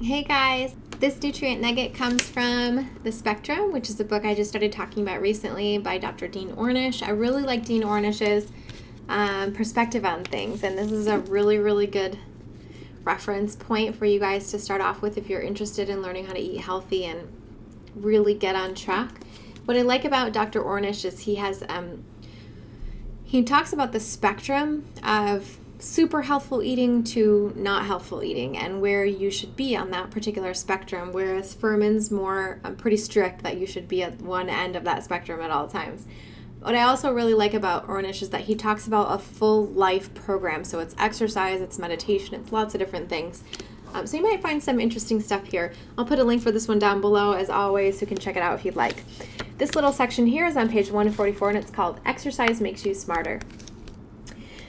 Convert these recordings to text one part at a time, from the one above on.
Hey guys, this nutrient nugget comes from The Spectrum, which is a book I just started talking about recently by Dr. Dean Ornish. I really like Dean Ornish's perspective on things, and this is a really, really good reference point for you guys to start off with if you're interested in learning how to eat healthy and really get on track. What I like about Dr. Ornish is he talks about the spectrum of super healthful eating to not healthful eating and where you should be on that particular spectrum, whereas Furman's more pretty strict that you should be at one end of that spectrum at all times. What I also really like about Ornish is that he talks about a full life program. So it's exercise, it's meditation, it's lots of different things. So you might find some interesting stuff here. I'll put a link for this one down below as always, so you can check it out if you'd like. This little section here is on page 144 and it's called Exercise Makes You Smarter.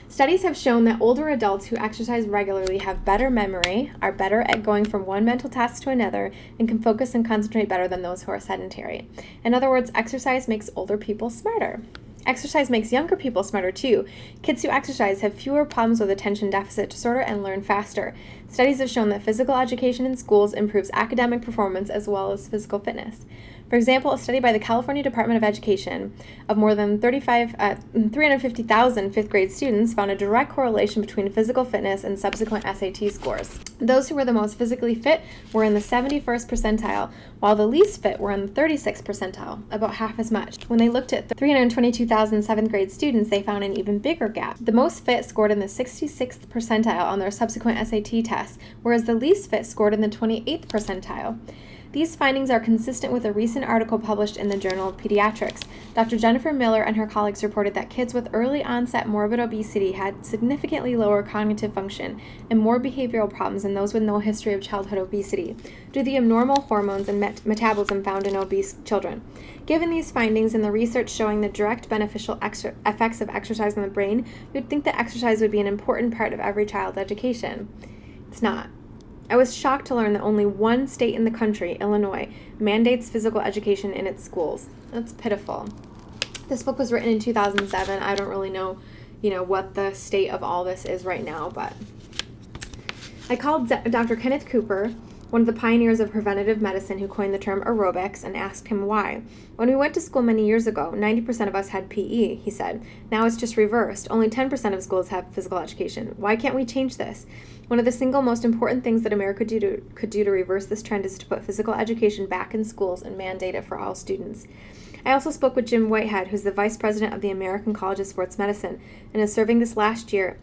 Studies have shown that older adults who exercise regularly have better memory, are better at going from one mental task to another, and can focus and concentrate better than those who are sedentary. In other words, exercise makes older people smarter. Exercise makes younger people smarter too. Kids who exercise have fewer problems with attention deficit disorder and learn faster. Studies have shown that physical education in schools improves academic performance as well as physical fitness. For example, a study by the California Department of Education of more than 350,000 fifth grade students found a direct correlation between physical fitness and subsequent SAT scores. Those who were the most physically fit were in the 71st percentile, while the least fit were in the 36th percentile, about half as much. When they looked at 322,000 seventh grade students, they found an even bigger gap. The most fit scored in the 66th percentile on their subsequent SAT tests, whereas the least fit scored in the 28th percentile. These findings are consistent with a recent article published in the Journal of Pediatrics. Dr. Jennifer Miller and her colleagues reported that kids with early onset morbid obesity had significantly lower cognitive function and more behavioral problems than those with no history of childhood obesity, due to the abnormal hormones and metabolism found in obese children. Given these findings and the research showing the direct beneficial effects of exercise on the brain, you'd think that exercise would be an important part of every child's education. It's not. I was shocked to learn that only one state in the country, Illinois, mandates physical education in its schools. That's pitiful. This book was written in 2007. I don't really know, what the state of all this is right now, but I called Dr. Kenneth Cooper, one of the pioneers of preventative medicine who coined the term aerobics, and asked him why. When we went to school many years ago, 90% of us had PE, he said. Now it's just reversed. Only 10% of schools have physical education. Why can't we change this? One of the single most important things that America could do to reverse this trend is to put physical education back in schools and mandate it for all students. I also spoke with Jim Whitehead, who's the vice president of the American College of Sports Medicine, and is serving this year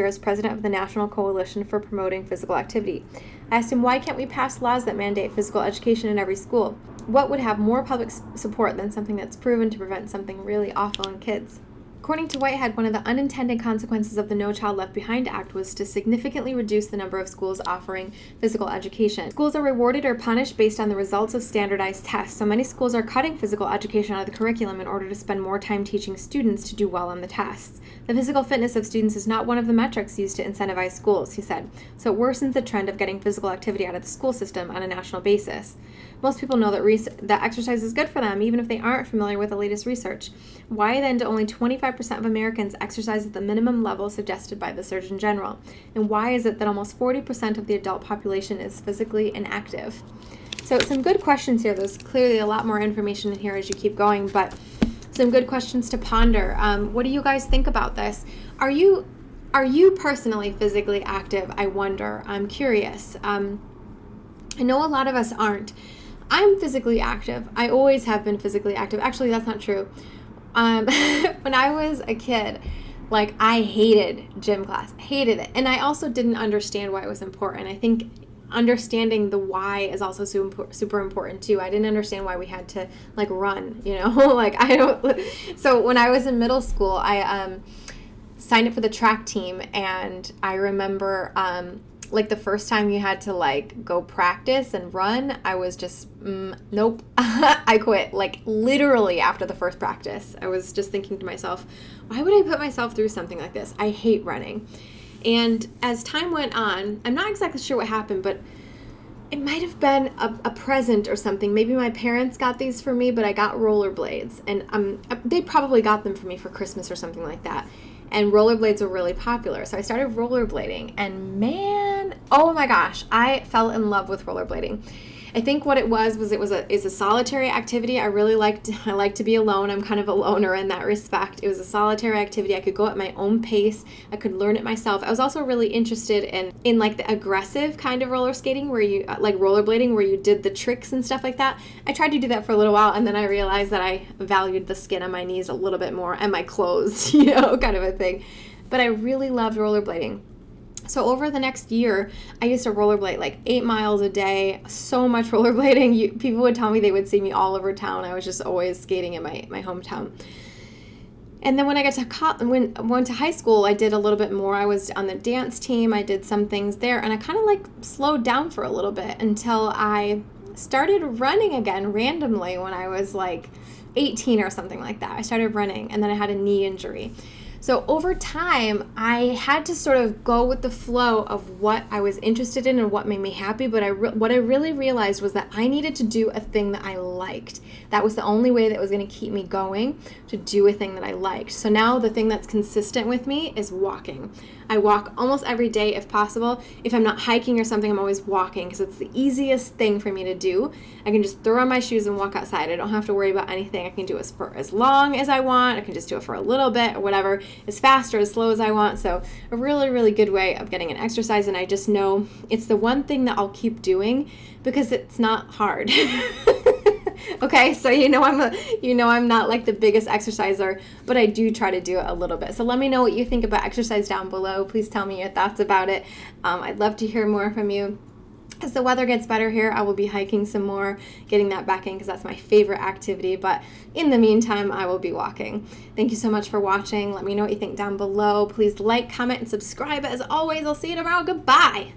as president of the National Coalition for Promoting Physical Activity. I asked him, why can't we pass laws that mandate physical education in every school? What would have more public support than something that's proven to prevent something really awful in kids? According to Whitehead, one of the unintended consequences of the No Child Left Behind Act was to significantly reduce the number of schools offering physical education. Schools are rewarded or punished based on the results of standardized tests, so many schools are cutting physical education out of the curriculum in order to spend more time teaching students to do well on the tests. The physical fitness of students is not one of the metrics used to incentivize schools, he said, so it worsens the trend of getting physical activity out of the school system on a national basis. Most people know that exercise is good for them, even if they aren't familiar with the latest research. Why then do only 25% of Americans exercise at the minimum level suggested by the Surgeon General? And why is it that almost 40% of the adult population is physically inactive? So some good questions here. There's clearly a lot more information in here as you keep going, but some good questions to ponder. What do you guys think about this? Are you personally physically active? I wonder. I'm curious. I know a lot of us aren't. I'm physically active. I always have been physically active. Actually, that's not true. When I was a kid, I hated gym class. Hated it. And I also didn't understand why it was important. I think understanding the why is also super important too. I didn't understand why we had to run, So when I was in middle school, I signed up for the track team, and I remember the first time you had to go practice and run, I was just nope. I quit literally after the first practice. I was just thinking to myself, why would I put myself through something like this? I hate running. And as time went on, I'm not exactly sure what happened, but it might have been a present or something. Maybe my parents got these for me, but I got rollerblades, and they probably got them for me for Christmas or something like that. And rollerblades were really popular, so I started rollerblading, and man, one, oh my gosh, I fell in love with rollerblading. I think what it was it's a solitary activity. I like to be alone. I'm kind of a loner in that respect. It was a solitary activity. I could go at my own pace. I could learn it myself. I was also really interested in like the aggressive kind of roller skating where you like rollerblading where you did the tricks and stuff like that. I tried to do that for a little while, and then I realized that I valued the skin on my knees a little bit more and my clothes, kind of a thing. But I really loved rollerblading. So over the next year, I used to rollerblade like 8 miles a day, so much rollerblading. People would tell me they would see me all over town. I was just always skating in my hometown. And then when I went to high school, I did a little bit more. I was on the dance team. I did some things there, and I kind of like slowed down for a little bit until I started running again randomly when I was like 18 or something like that. I started running, and then I had a knee injury. So over time, I had to sort of go with the flow of what I was interested in and what made me happy. But what I really realized was that I needed to do a thing that I liked. That was the only way that was going to keep me going, to do a thing that I liked. So now the thing that's consistent with me is walking. I walk almost every day if possible. If I'm not hiking or something, I'm always walking because it's the easiest thing for me to do. I can just throw on my shoes and walk outside. I don't have to worry about anything. I can do it for as long as I want. I can just do it for a little bit or whatever, as fast or as slow as I want. So a really, really good way of getting an exercise, and I just know it's the one thing that I'll keep doing because it's not hard. Okay, so I'm not like the biggest exerciser, but I do try to do it a little bit. So let me know what you think about exercise down below. Please tell me your thoughts about it. I'd love to hear more from you. As the weather gets better here, I will be hiking some more, getting that back in because that's my favorite activity. But in the meantime, I will be walking. Thank you so much for watching. Let me know what you think down below. Please like, comment, and subscribe. As always, I'll see you tomorrow. Goodbye.